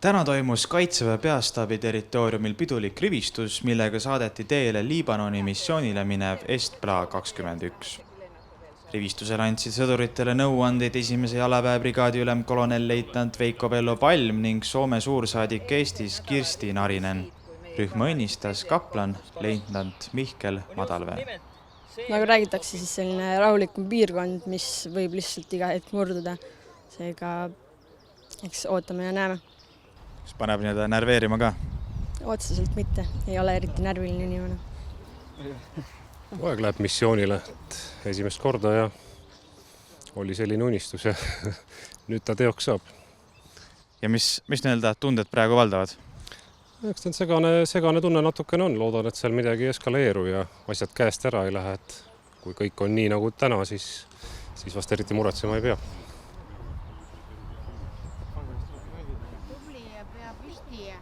Täna toimus Kaitseväe peastaabi territooriumil pidulik rivistus, millega saadeti teele Liibanoni missioonile minev Est-Pla 21. Rivistusel andsid sõduritele nõuandeid esimese jalaväebrigaadi ülem kolonel-leitnant Veiko Vello Palm ning Soome suursaadik Eestis Kirsti Narinen. Rühma õnnistas kaplan leitnant Mihkel Madalvee. Nagu räägitakse, siis selline rahulikum piirkond, mis võib lihtsalt iga hetk murduda. Seega eks ootame ja näeme. Kas paneb nii närveerima ka? Otseselt mitte, ei ole eriti närviline inimene. Poeg läheb missioonile esimest korda ja oli selline unistus ja nüüd ta teoks saab. Ja mis tunded praegu valdavad? Eks ta segane tunne natukene on, loodan, et seal midagi ei eskaleeru ja asjad käest ära ei lähe, et kui kõik on nii nagu täna, siis vast eriti muretsema ei pea. Tubli ja pea püsti ja